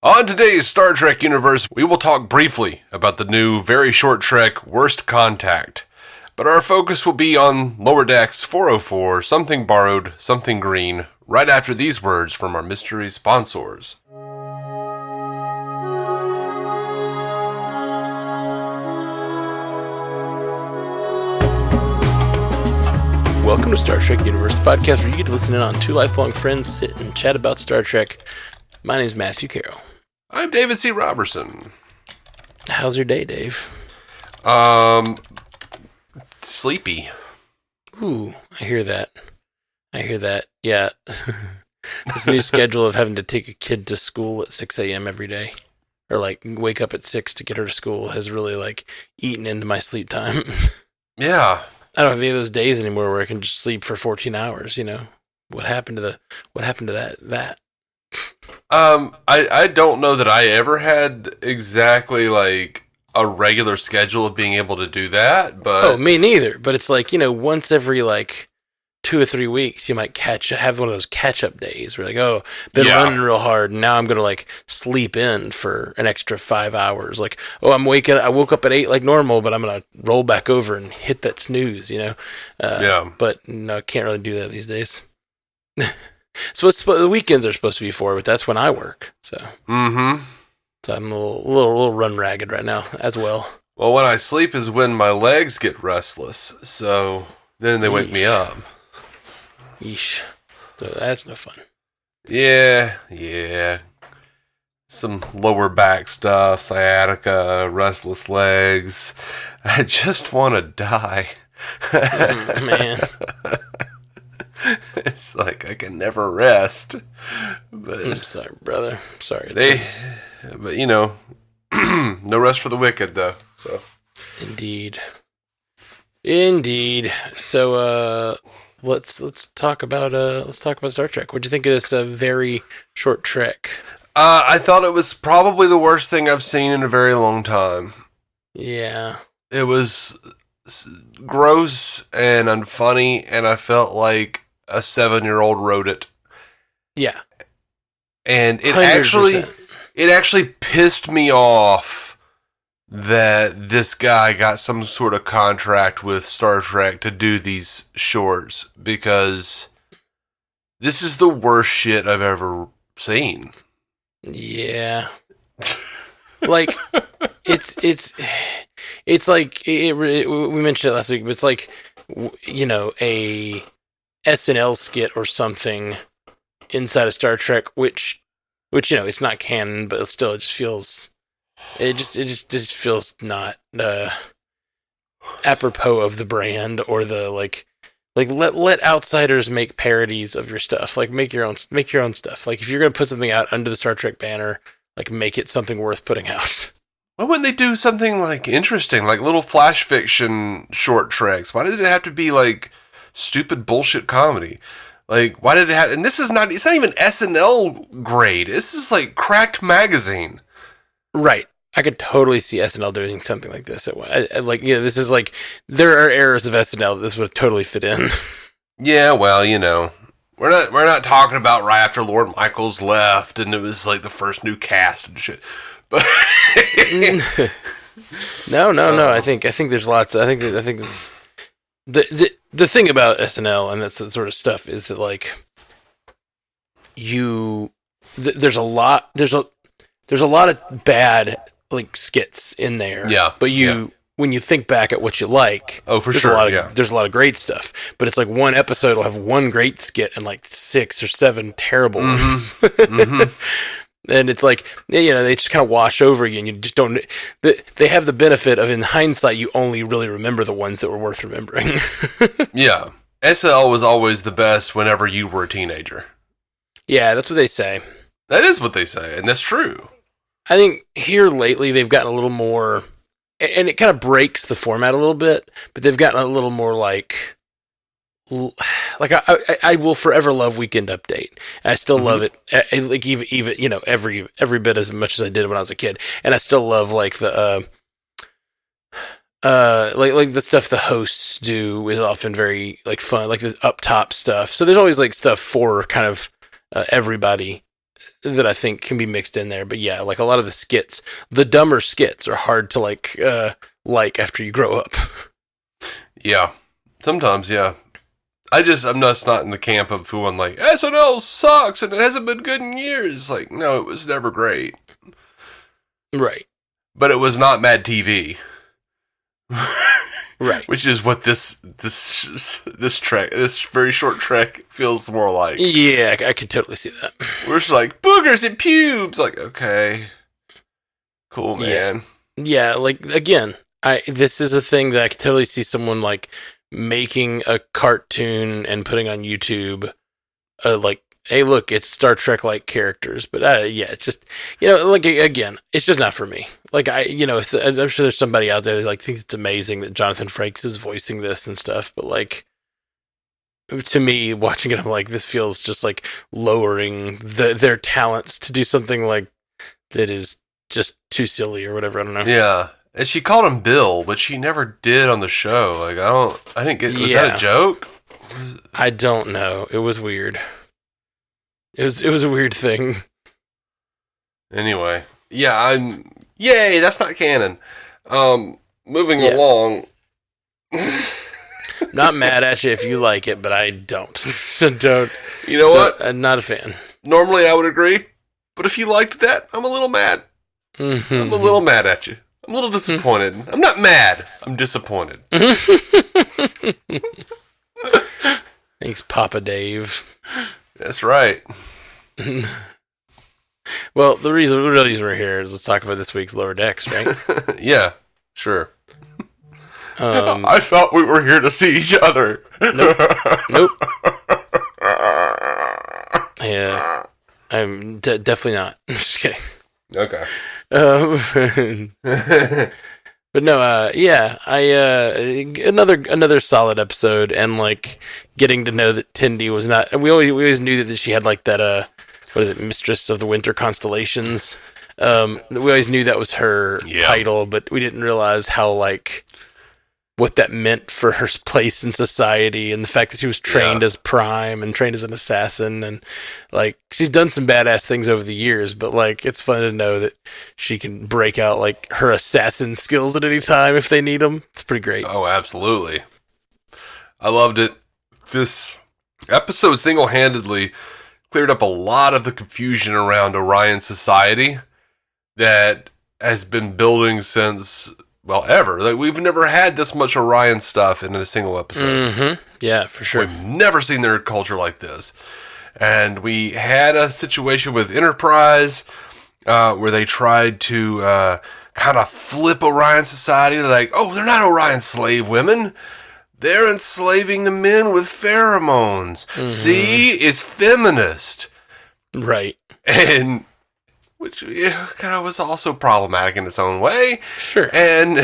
On today's Star Trek universe, we will talk briefly about the new, very short trek, Worst Contact. But our focus will be on Lower Decks 404, Something Borrowed, Something Green, right after these words from our mystery sponsors. Welcome to Star Trek Universe, the podcast where you get to listen in on two lifelong friends sit and chat about Star Trek. My name is Matthew Carroll. I'm David C. Roberson. How's your day, Dave? Sleepy. Ooh, I hear that. Yeah. This new schedule of having to take a kid to school at 6 a.m. every day, or like wake up at 6 to get her to school, has really like eaten into my sleep time. Yeah. I don't have any of those days anymore where I can just sleep for 14 hours, you know? What happened to that? I don't know that I ever had exactly like a regular schedule of being able to do that, but... Oh, me neither. But it's like, you know, once every like 2 or 3 weeks, you might have one of those catch-up days where like, oh, been running real hard, and now I'm going to like sleep in for an extra 5 hours. Like, oh, I woke up at 8 like normal, but I'm going to roll back over and hit that snooze, you know? Yeah. But no, I can't really do that these days. So the weekends are supposed to be for, but that's when I work. So, So I'm a little run ragged right now as well. Well, when I sleep is when my legs get restless, so then they wake me up. Yeesh. So that's no fun. Yeah. Some lower back stuff, sciatica, restless legs. I just want to die. Man. It's like I can never rest. But I'm sorry, brother. Sorry. But you know, no rest for the wicked, though. So, indeed. So, let's talk about Star Trek. What'd you think of this very short trek? I thought it was probably the worst thing I've seen in a very long time. Yeah, it was gross and unfunny, and I felt like a 7-year-old wrote it. Yeah. And it 100%. actually pissed me off that this guy got some sort of contract with Star Trek to do these shorts, because this is the worst shit I've ever seen. Yeah. Like, it's like, we mentioned it last week, but it's like, you know, a SNL skit or something inside of Star Trek, which, you know, it's not canon, but still, it just feels not, apropos of the brand, or the, like let outsiders make parodies of your stuff. Like, make your own stuff. Like, if you're going to put something out under the Star Trek banner, like, make it something worth putting out. Why wouldn't they do something, like, interesting, like little flash fiction short treks? Why did it have to be, like, stupid bullshit comedy? Like, why did it have... And it's not even SNL grade. This is, like, Cracked Magazine. Right. I could totally see SNL doing something like this. Like, you know, this is like... There are eras of SNL that this would totally fit in. Yeah, well, you know... We're not talking about right after Lord Michaels left and it was, like, the first new cast and shit. But No. I think there's lots. I think it's the thing about SNL and that sort of stuff is that, like, there's a lot of bad, like, skits in there. Yeah. But when you think back at what you like, there's a lot of great stuff. But it's like one episode will have one great skit and like 6 or 7 terrible ones. And it's like, you know, they just kind of wash over you, and you just don't... They have the benefit of, in hindsight, you only really remember the ones that were worth remembering. Yeah. SNL was always the best whenever you were a teenager. Yeah, that's what they say. That is what they say, and that's true. I think here lately they've gotten a little more... And it kind of breaks the format a little bit, but they've gotten a little more like I will forever love Weekend Update. I still love it, like even you know, every bit as much as I did when I was a kid, and I still love like the like the stuff the hosts do is often very like fun, like this up top stuff. So there's always like stuff for kind of everybody that I think can be mixed in there. But yeah, like a lot of the skits, the dumber skits, are hard to like after you grow up. Yeah, sometimes, yeah. I'm just not in the camp of feeling like SNL sucks and it hasn't been good in years. Like, no, it was never great. Right. But it was not Mad TV. Right. Which is what this very short trek feels more like. Yeah, I could totally see that. We're just like, boogers and pubes. Like, okay. Cool, man. Yeah, like, again, this is a thing that I could totally see someone, like, making a cartoon and putting on YouTube, like, hey, look, it's Star Trek-like characters. But, yeah, it's just, like, again, it's just not for me. Like, I'm sure there's somebody out there that, like, thinks it's amazing that Jonathan Frakes is voicing this and stuff. But, like, to me, watching it, I'm like, this feels just, like, lowering their talents to do something, like, that is just too silly or whatever. I don't know. Yeah. And she called him Bill, but she never did on the show. Like, I didn't get, was that a joke? I don't know. It was weird. It was a weird thing. Anyway. Yeah, yay, that's not canon. Moving along. Not mad at you if you like it, but I don't. Don't. You know what? I'm not a fan. Normally I would agree, but if you liked that, I'm a little mad. Mm-hmm. I'm a little mad at you. I'm a little disappointed. I'm not mad. I'm disappointed. Thanks, Papa Dave. That's right. Well, the real reason we're here is let's talk about this week's Lower Decks, right? Yeah, sure. I thought we were here to see each other. Nope. Yeah, I'm definitely not. I'm just kidding. Okay. But no, yeah, another solid episode, and like getting to know that Tendi was not. We always knew that she had like that. What is it, Mistress of the Winter Constellations? We always knew that was her title, but we didn't realize how like what that meant for her place in society, and the fact that she was trained as Prime and trained as an assassin, and like she's done some badass things over the years, but like it's fun to know that she can break out like her assassin skills at any time if they need them. It's pretty great. Oh, absolutely. I loved it. This episode single-handedly cleared up a lot of the confusion around Orion society that has been building since, well, ever. Like, we've never had this much Orion stuff in a single episode. Mm-hmm. Yeah, for sure. We've never seen their culture like this. And we had a situation with Enterprise where they tried to kind of flip Orion society. They're like, oh, they're not Orion slave women. They're enslaving the men with pheromones. Mm-hmm. See? It's feminist. Right. And which kind of was also problematic in its own way. Sure. And,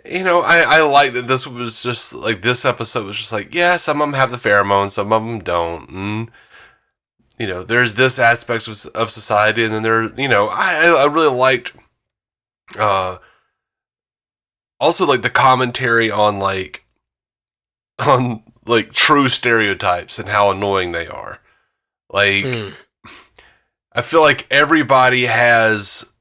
I like that this was just, like, this episode was just like, yeah, some of them have the pheromones, some of them don't. And, there's this aspect of society, and then there, I really liked, also, like, the commentary on true stereotypes and how annoying they are. Like, I feel like everybody has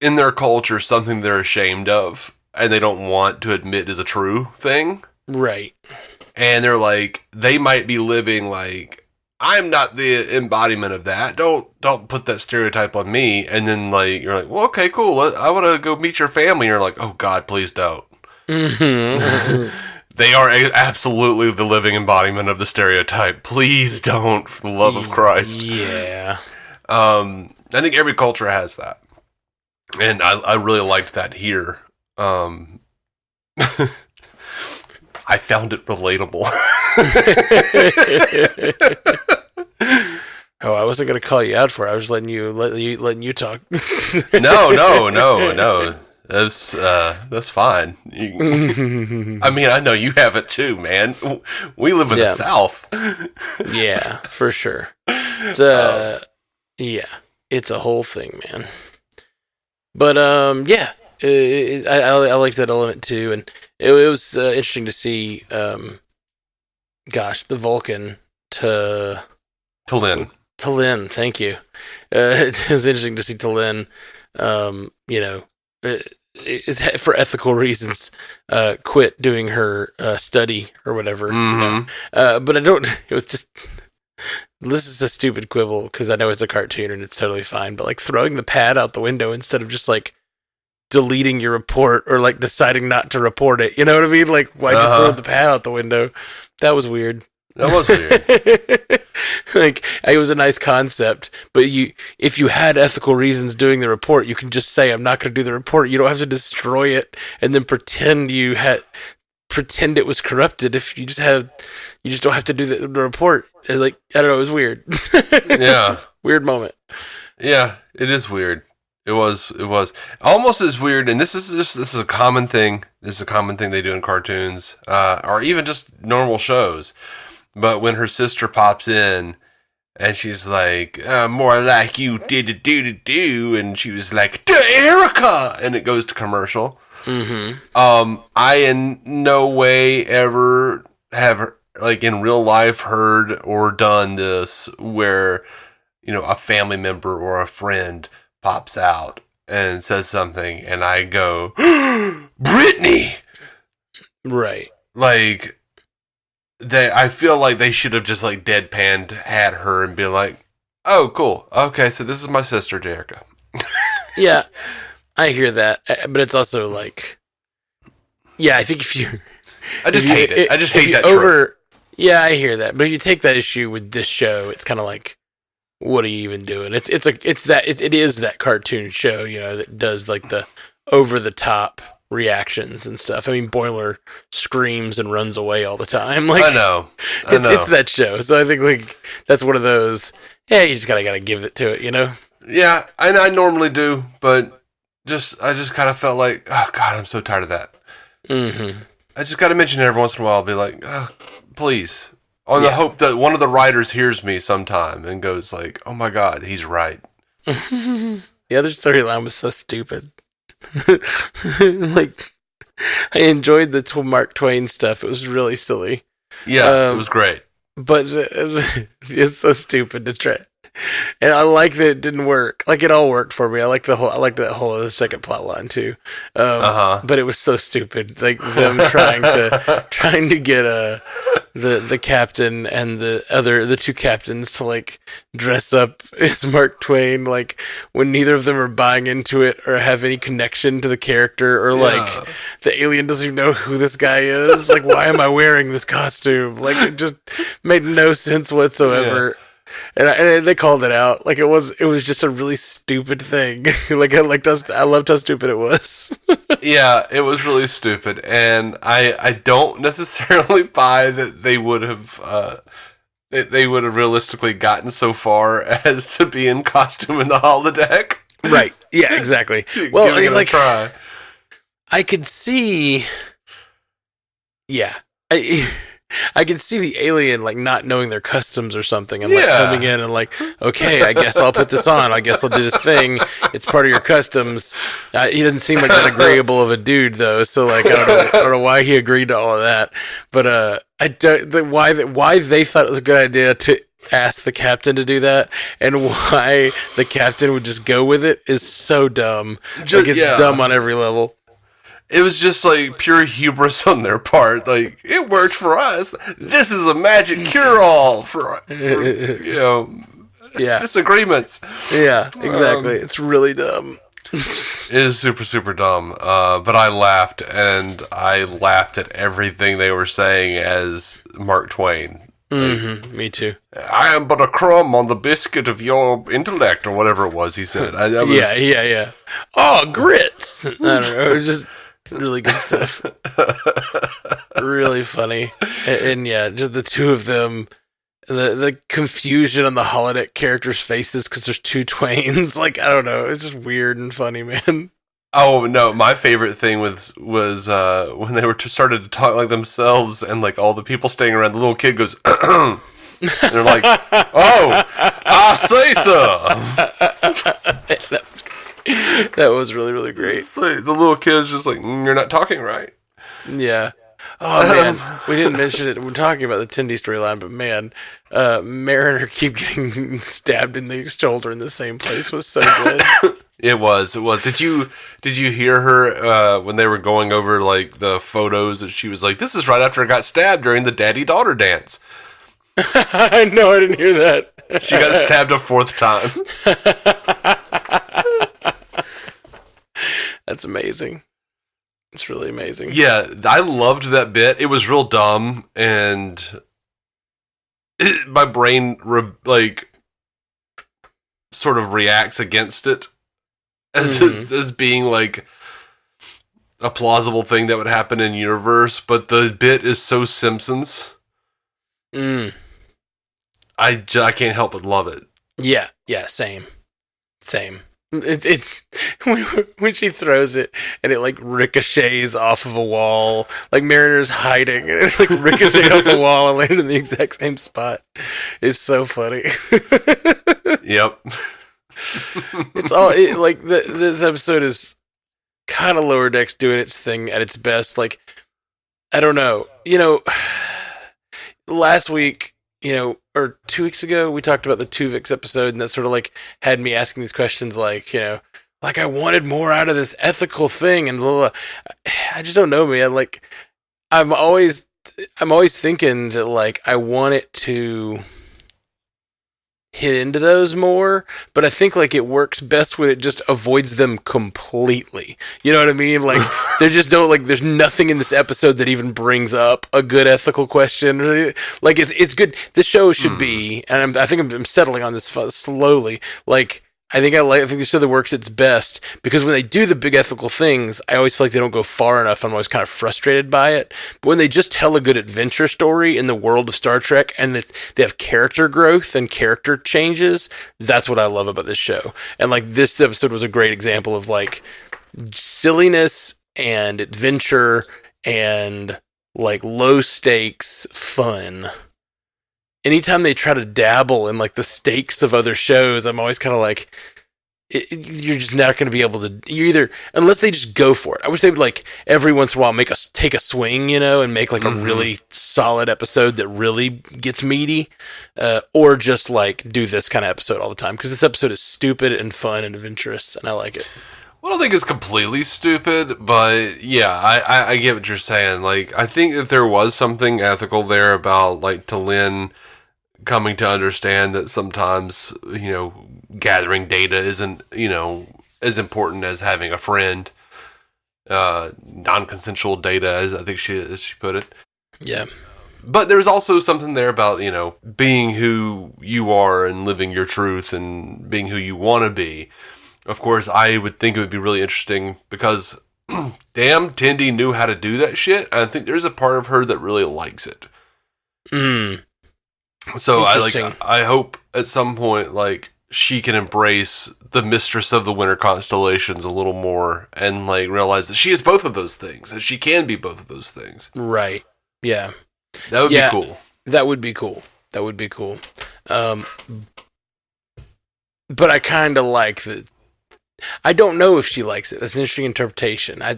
in their culture something they're ashamed of and they don't want to admit is a true thing. Right. And they're like, they might be living like, I'm not the embodiment of that. Don't put that stereotype on me. And then like, you're like, well, okay, cool. I want to go meet your family. And you're like, oh God, please don't. Mm-hmm. They are absolutely the living embodiment of the stereotype. Please don't, for the love of Christ. Yeah. I think every culture has that. And I really liked that here. I found it relatable. Oh, I wasn't going to call you out for it. I was just letting you talk. No. That's fine. I mean, I know you have it too, man. We live in the South. Yeah, for sure. It's it's a whole thing, man. But I liked that element too, and it was interesting to see. The Vulcan to T'Lyn, thank you. It was interesting to see T'Lyn, for ethical reasons, quit doing her study or whatever. But I don't. It was just. This is a stupid quibble because I know it's a cartoon and it's totally fine. But like throwing the pad out the window instead of just like deleting your report or like deciding not to report it. You know what I mean? Like why just throw the pad out the window? That was weird. That was weird. Like it was a nice concept, but if you had ethical reasons doing the report, you can just say I'm not going to do the report. You don't have to destroy it and then pretend it was corrupted. If you just don't have to do the report. Like I don't know, it was weird. Yeah, weird moment. Yeah, it is weird. It was almost as weird, and this is a common thing. This is a common thing they do in cartoons, or even just normal shows. But when her sister pops in, and she's like, "More like you did do," and she was like, "Erica," and it goes to commercial. I in no way ever have like in real life heard or done this where a family member or a friend pops out and says something, and I go, "Brittany!" Right? Like I feel like they should have just like deadpanned had her and been like, "Oh, cool. Okay, so this is my sister, Jerica." Yeah, I hear that, but it's also like, yeah, I think if you, I just hate it. I just hate that trope. Yeah, I hear that, but if you take that issue with this show, it's kind of like, what are you even doing? It is that cartoon show, that does like the over the top reactions and stuff. I mean, Boiler screams and runs away all the time. Like I know. It's that show. So I think like that's one of those. Yeah, you just gotta give it to it, Yeah, I normally do, but I just kind of felt like, oh God, I'm so tired of that. I just got to mention it every once in a while. I'll be like, oh, please, on the hope that one of the writers hears me sometime and goes like, oh my God, he's right. The other storyline was so stupid. Like, I enjoyed the Mark Twain stuff. It was really silly. Yeah, it was great. But it's so stupid to try. And I like that it didn't work. Like it all worked for me. I like that whole other second plot line too. But it was so stupid. Like them trying to get the captain and the two captains to like dress up as Mark Twain, like when neither of them are buying into it or have any connection to the character, or like the alien doesn't even know who this guy is. Like, why am I wearing this costume? Like it just made no sense whatsoever. Yeah. And they called it out. Like it was just a really stupid thing. I loved how stupid it was. Yeah, it was really stupid, and I don't necessarily buy that they would have realistically gotten so far as to be in costume in the holodeck. Right. Yeah. Exactly. Well, like try. I could see. Yeah. I can see the alien like not knowing their customs or something, and like coming in and like, okay, I guess I'll put this on. I guess I'll do this thing. It's part of your customs. He doesn't seem like that agreeable of a dude though, so like I don't know why he agreed to all of that. But I don't why they thought it was a good idea to ask the captain to do that, and why the captain would just go with it is so dumb. It's dumb on every level. It was just like pure hubris on their part. Like, it worked for us. This is a magic cure-all for disagreements. Yeah, exactly. It's really dumb. It is super, super dumb. But I laughed, and I laughed at everything they were saying as Mark Twain. Me too. I am but a crumb on the biscuit of your intellect, or whatever it was he said. Yeah. Oh, grits. I don't know. It was just really good stuff. Really funny. And just the two of them, the confusion on the holodeck characters' faces because there's two Twains. Like, I don't know. It's just weird and funny, man. Oh, no. My favorite thing was when they started to talk like themselves, and like all the people staying around, the little kid goes, and they're like, oh, I say so. That was great. That was really, really great. So the little kid's just like, you're not talking right. Yeah. Oh man, we didn't mention it. We're talking about the Tendi storyline, but man, Mariner keep getting stabbed in the shoulder in the same place was so good. It was. Did you hear her when they were going over like the photos that she was like, "This is right after I got stabbed during the daddy-daughter dance." No, I didn't hear that. She got stabbed a 4th time. That's amazing. It's really amazing. Yeah, I loved that bit. It was real dumb, and my brain sort of reacts against it as being like a plausible thing that would happen in universe. But the bit is so Simpsons. I can't help but love it. Yeah, same. It's when she throws it and it like ricochets off of a wall, like Mariner's hiding and it like ricocheted off the wall and landed in the exact same spot. It's so funny. Yep. It's all this episode is kind of Lower Decks doing its thing at its best. Like, I don't know, last week, or 2 weeks ago, we talked about the Tuvix episode, and that sort of like had me asking these questions, like, like I wanted more out of this ethical thing, and blah, blah, blah. I just don't know, man. Like, I'm always thinking that like I want it to hit into those more, but I think like it works best when it just avoids them completely. You know what I mean? Like they just don't like. There's nothing in this episode that even brings up a good ethical question. Like it's good. The show should be, and I think I'm settling on this slowly. Like I think the show that works its best because when they do the big ethical things, I always feel like they don't go far enough. I'm always kind of frustrated by it. But when they just tell a good adventure story in the world of Star Trek and they have character growth and character changes, that's what I love about this show. And like this episode was a great example of like silliness and adventure and like low stakes fun. Anytime they try to dabble in like the stakes of other shows, I'm always kind of like, you're just not going to be able to. Unless they just go for it. I wish they would like every once in a while take a swing, and make like a really solid episode that really gets meaty, or just like do this kind of episode all the time because this episode is stupid and fun and adventurous, and I like it. Well, I don't think it's completely stupid, but yeah, I get what you're saying. Like, I think if there was something ethical there about like T'Lyn coming to understand that sometimes, gathering data isn't, as important as having a friend. Non-consensual data, as I think she put it. Yeah. But there's also something there about, being who you are and living your truth and being who you want to be. Of course, I would think it would be really interesting because, damn, Tendi knew how to do that shit. I think there's a part of her that really likes it. So I hope at some point, like, she can embrace the mistress of the winter constellations a little more and, like, realize that she is both of those things, that she can be both of those things. Right. Yeah. That would be cool. That would be cool. But I kind of like that. I don't know if she likes it. That's an interesting interpretation. I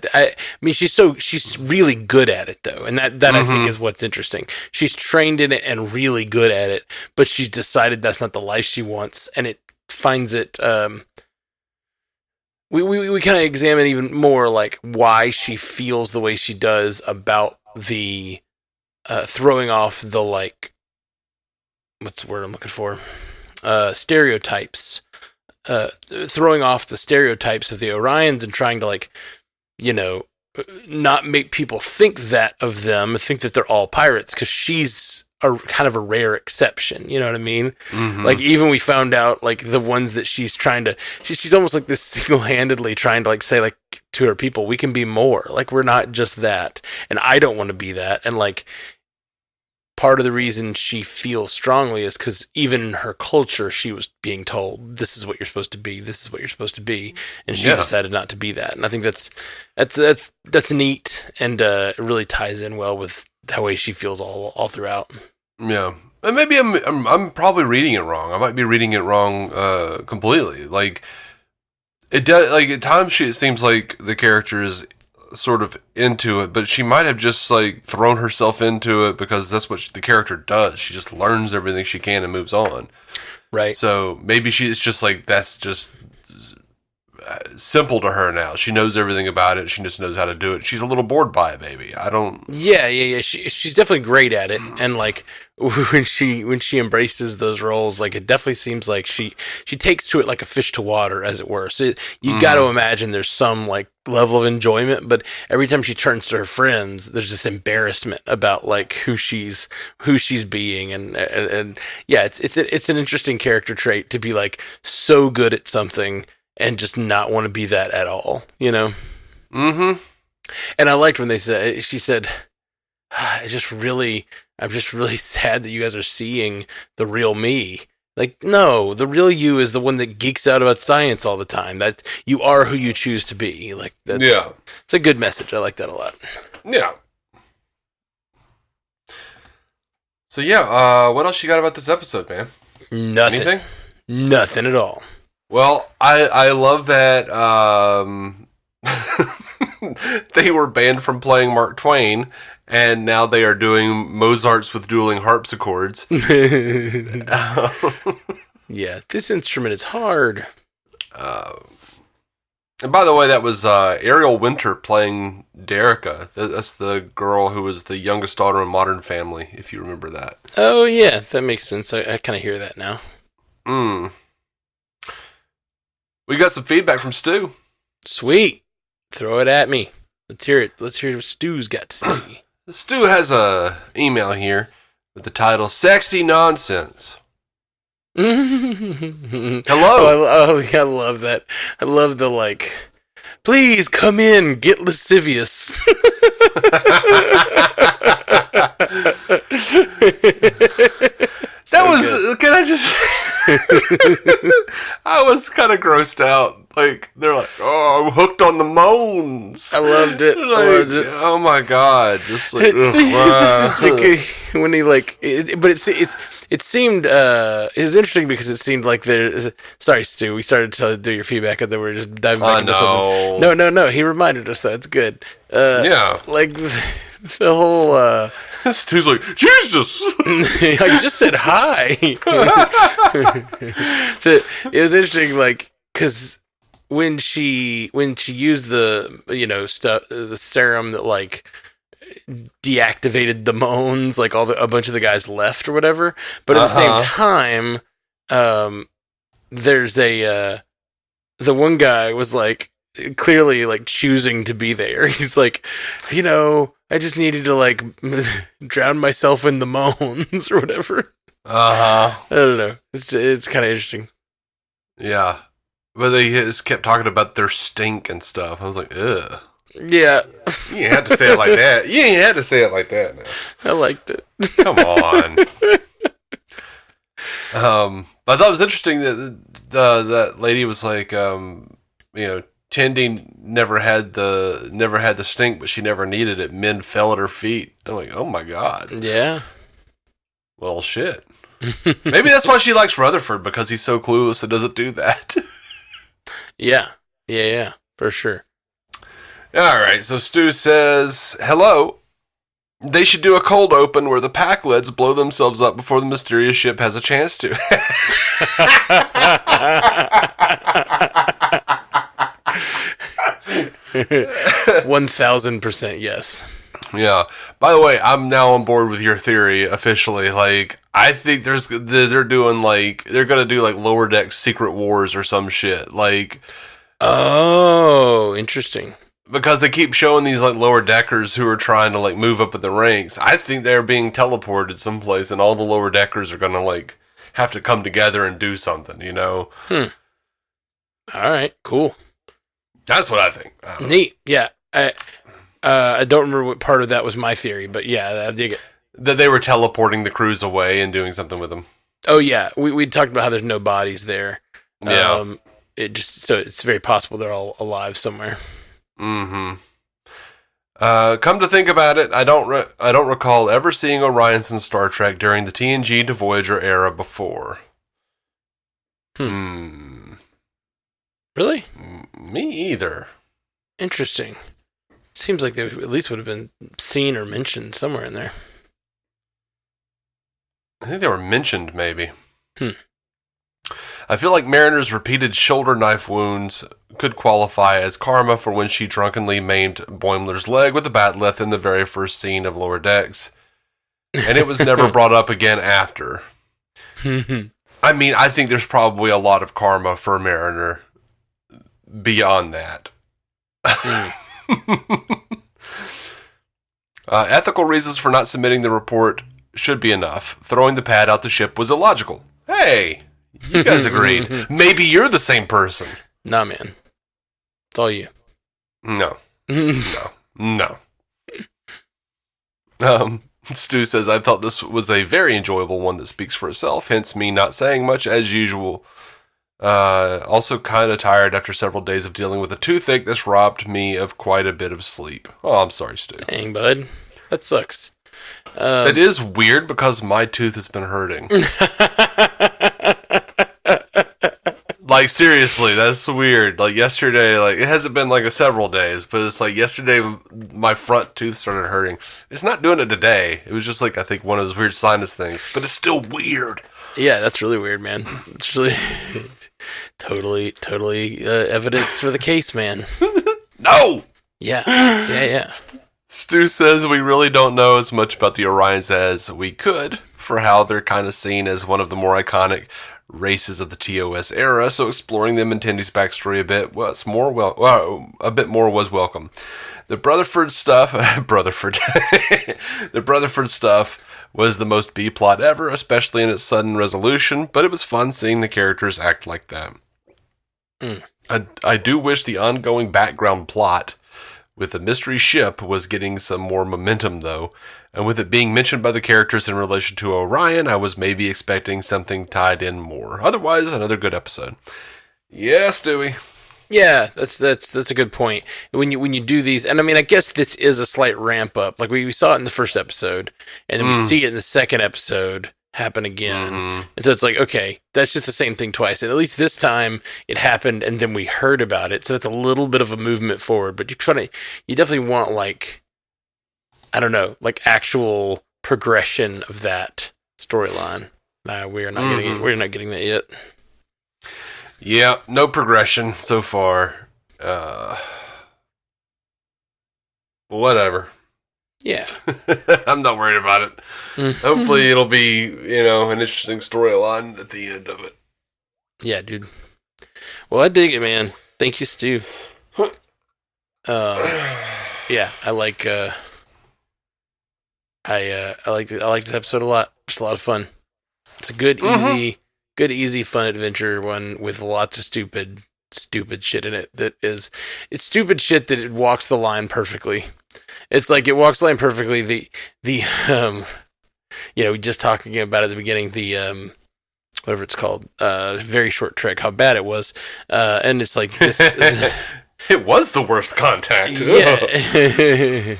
mean, she's really good at it though, and that I think is what's interesting. She's trained in it and really good at it, but she's decided that's not the life she wants, and it finds it. We kind of examine even more like why she feels the way she does about the throwing off the like what's the word I'm looking for stereotypes. Throwing off the stereotypes of the Orions and trying to like, not make people think that of them, think that they're all pirates because she's a kind of a rare exception. You know what I mean? Like even we found out like the ones that she's trying to, she's almost like this single-handedly trying to like say like to her people, we can be more. Like we're not just that, and I don't want to be that, and like. Part of the reason she feels strongly is because even in her culture, she was being told, this is what you're supposed to be, this is what you're supposed to be, and she decided not to be that. And I think that's neat, and it really ties in well with the way she feels all throughout. Yeah, and maybe I'm probably reading it wrong. I might be reading it wrong completely. Like it does. Like at times, it seems like the character is sort of into it, but she might have just like thrown herself into it because that's what the character does. She just learns everything she can and moves on. Right. So maybe it's just like that's just simple to her now. She knows everything about it. She just knows how to do it. She's a little bored by it, maybe. I don't. Yeah. She's definitely great at it, and like when she embraces those roles, like it definitely seems like she takes to it like a fish to water, as it were. So you got to imagine there's some like level of enjoyment, but every time she turns to her friends, there's this embarrassment about like who she's being, and yeah, it's an interesting character trait to be like so good at something and just not want to be that at all, you know? Mm-hmm. And I liked when she said, I'm just really sad that you guys are seeing the real me. Like, no, the real you is the one that geeks out about science all the time. That you are who you choose to be. Like, it's a good message. I like that a lot. Yeah. So yeah, what else you got about this episode, man? Nothing. Anything? Nothing at all. Well, I love that they were banned from playing Mark Twain, and now they are doing Mozart's with dueling harpsichords. Yeah, this instrument is hard. And by the way, that was Ariel Winter playing Derica. That's the girl who was the youngest daughter in Modern Family, if you remember that. Oh, yeah, that makes sense. I kind of hear that now. We got some feedback from Stu. Sweet. Throw it at me. Let's hear it. Let's hear what Stu's got to say. Stu has a email here with the title "Sexy Nonsense." Hello. I love that. I love the like. Please come in. Get lascivious. That was good. Can I just I was kind of grossed out. Like they're like, "Oh, I'm hooked on the moans." I loved it. Like, I loved it. Oh my god! Just like it's because when he like, it seemed it was interesting because it seemed like there's. Sorry, Stu. We started to do your feedback and then we were just diving back into something. No. He reminded us that it's good. Yeah, like the whole. Stu's like, Jesus! I just said hi. It was interesting, like, because when she used the stuff, the serum that like deactivated the moans, like a bunch of the guys left or whatever. But at the same time, there's the one guy was like clearly like choosing to be there. He's like, I just needed to like drown myself in the moans or whatever. I don't know. It's kind of interesting. Yeah, but they just kept talking about their stink and stuff. I was like, ugh. Yeah. You ain't had to say it like that. You ain't had to say it like that, man. I liked it. Come on. I thought it was interesting that that lady was like, Tendi never had the stink, but she never needed it. Men fell at her feet. I'm like, oh my god. Yeah. Well, shit. Maybe that's why she likes Rutherford, because he's so clueless and doesn't do that. Yeah, for sure. All right, so Stu says, hello. They should do a cold open where the pack leads blow themselves up before the mysterious ship has a chance to. 1000% yes. Yeah. By the way, I'm now on board with your theory officially. Like, I think they're doing like they're gonna do like Lower Deck Secret Wars or some shit. Like, oh, interesting. Because they keep showing these like lower deckers who are trying to like move up in the ranks. I think they're being teleported someplace, and all the lower deckers are gonna like have to come together and do something. All right, cool. That's what I think. Neat. Yeah. I don't remember what part of that was my theory, but yeah, I dig it. That they were teleporting the crews away and doing something with them. Oh yeah, we talked about how there's no bodies there. Yeah. It's very possible they're all alive somewhere. Mm-hmm. Come to think about it, I don't recall ever seeing Orions in Star Trek during the TNG to Voyager era before. Really? Me either. Interesting. Seems like they at least would have been seen or mentioned somewhere in there. I think they were mentioned, maybe. I feel like Mariner's repeated shoulder knife wounds could qualify as karma for when she drunkenly maimed Boimler's leg with a bat'leth in the very first scene of Lower Decks. And it was never brought up again after. I mean, I think there's probably a lot of karma for Mariner beyond that. Ethical reasons for not submitting the report should be enough. Throwing the pad out the ship was illogical. Hey, you guys agreed. Maybe you're the same person. Nah, man. It's all you. No. No. Stu says, I thought this was a very enjoyable one that speaks for itself, hence me not saying much as usual. Also kind of tired after several days of dealing with a toothache that's robbed me of quite a bit of sleep. Oh, I'm sorry, Stu. Dang, bud. That sucks. It is weird because my tooth has been hurting. Like, seriously, that's weird. Like, yesterday, like, it hasn't been, like, several days, but it's like, yesterday, my front tooth started hurting. It's not doing it today. It was just, like, I think one of those weird sinus things, but it's still weird. Yeah, that's really weird, man. It's really totally evidence for the case, man. No! Yeah. Stu says we really don't know as much about the Orions as we could, for how they're kind of seen as one of the more iconic races of the TOS era, so exploring them in Tendi's backstory a bit was was welcome. The Brutherford stuff, the Brutherford stuff was the most B-plot ever, especially in its sudden resolution, but it was fun seeing the characters act like that. I do wish the ongoing background plot with the mystery ship was getting some more momentum, though, and with it being mentioned by the characters in relation to Orion, I was maybe expecting something tied in more. Otherwise, another good episode. Yeah, Stewie. Yeah, that's a good point. When you do these, and I mean, I guess this is a slight ramp up. Like we saw it in the first episode, and then we see it in the second episode happen again. And so it's like, okay, that's just the same thing twice. And at least this time it happened, and then we heard about it. So it's a little bit of a movement forward. But you definitely want, like, I don't know, like actual progression of that storyline. We're not getting it. We're not getting that yet. Yeah, no progression so far. Whatever. Yeah. I'm not worried about it. Hopefully it'll be, an interesting storyline at the end of it. Yeah, dude. Well, I dig it, man. Thank you, Stu. Yeah, I like I like this episode a lot. It's a lot of fun. It's a good, easy, fun adventure one with lots of stupid shit in it. It's stupid shit that it walks the line perfectly. It's like it walks the line perfectly. We just talking about it at the beginning, the whatever it's called, Very Short Trek, how bad it was, and it's like this. It was the worst contact. Yeah.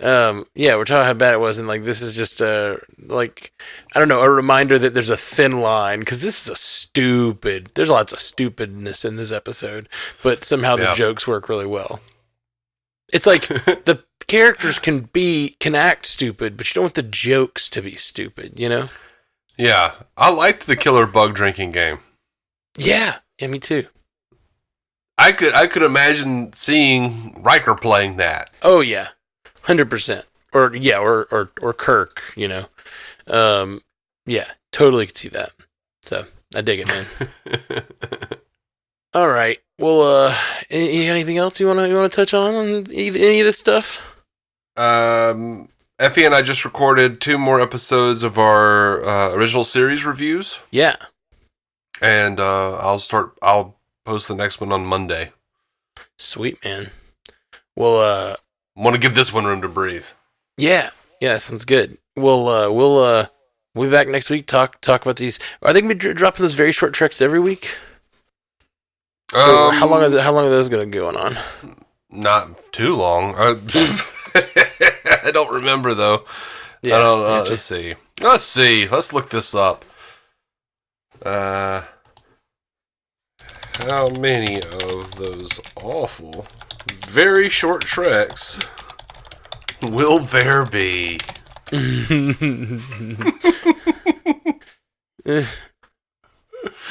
We're talking how bad it was, and like this is just like, I don't know, a reminder that there's a thin line, because this is there's lots of stupidness in this episode, but somehow the jokes work really well. It's like the characters can act stupid, but you don't want the jokes to be stupid, you know? Yeah, I liked the killer bug drinking game. Yeah, me too. I could imagine seeing Riker playing that. Oh yeah. 100%. Or Kirk, you know. Yeah, totally could see that. So, I dig it, man. All right. Well, anything else you want to touch on any of this stuff? Effie and I just recorded 2 more episodes of our original series reviews. Yeah. And I'll post the next one on Monday. Sweet, man. Well, want to give this one room to breathe. Yeah, sounds good. We'll be back next week. Talk about these. Are they gonna be dropping those very short treks every week? How long are those gonna go on? Not too long. I don't remember though. Yeah, I don't know. Let's see. Let's look this up. How many of those awful very short treks will there be?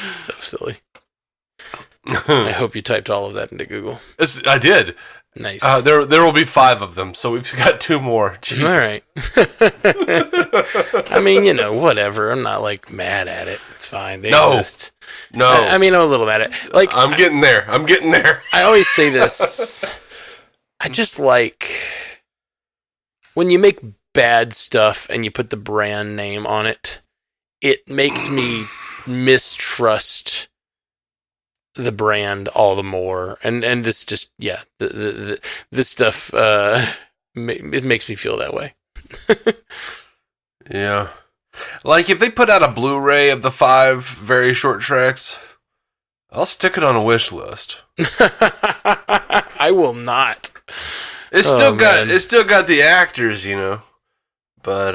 So silly. I hope you typed all of that into Google. I did. Nice. There will be 5 of them, so we've got 2 more. Jesus. All right. I mean, whatever. I'm not like mad at it. It's fine. They exist. No. I mean, I'm a little mad at it. Like I'm getting there. I always say this. I just like when you make bad stuff and you put the brand name on it. It makes me mistrust the brand all the more, and this just this stuff it makes me feel that way. Yeah, like if they put out a Blu-ray of the 5 very short tracks, I'll stick it on a wish list. I will not. It's still got the actors, but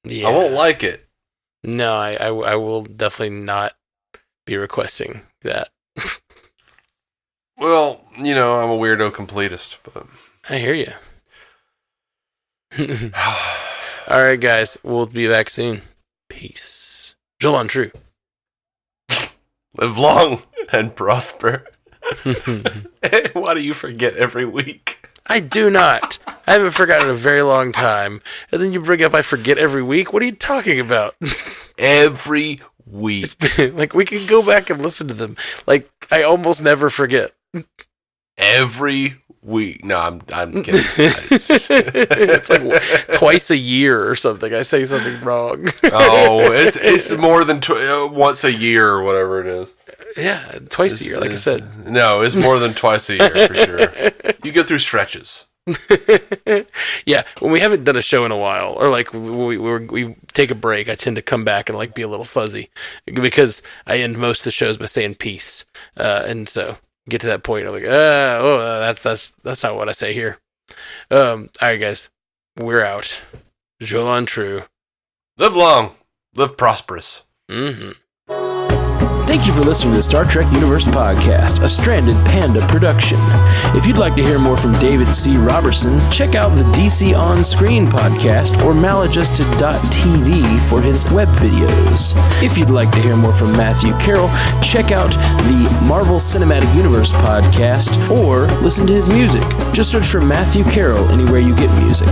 yeah. I won't like it. No, I will definitely not be requesting that. Well, I'm a weirdo completist, but I hear you. All right, guys, we'll be back soon. Peace. Joel True. Live long and prosper. Why do you forget every week? I do not. I haven't forgotten in a very long time. And then you bring up I forget every week? What are you talking about? Every week. Like, we can go back and listen to them. Like, I almost never forget. Every week. No, I'm kidding. It's like twice a year or something. I say something wrong. Oh, it's more than once a year or whatever it is. Yeah, twice a year, like I said. No, it's more than twice a year for sure. You go through stretches. Yeah, when we haven't done a show in a while, or like we take a break, I tend to come back and like be a little fuzzy because I end most of the shows by saying peace, and so get to that point, I'm like, that's not what I say here. All right, guys, we're out. Joel True. Live long, live prosperous. Mm-hmm. Thank you for listening to the Star Trek Universe Podcast, a Stranded Panda production. If you'd like to hear more from David C. Roberson, check out the DC On Screen podcast or maladjusted.tv for his web videos. If you'd like to hear more from Matthew Carroll, check out the Marvel Cinematic Universe podcast or listen to his music. Just search for Matthew Carroll anywhere you get music.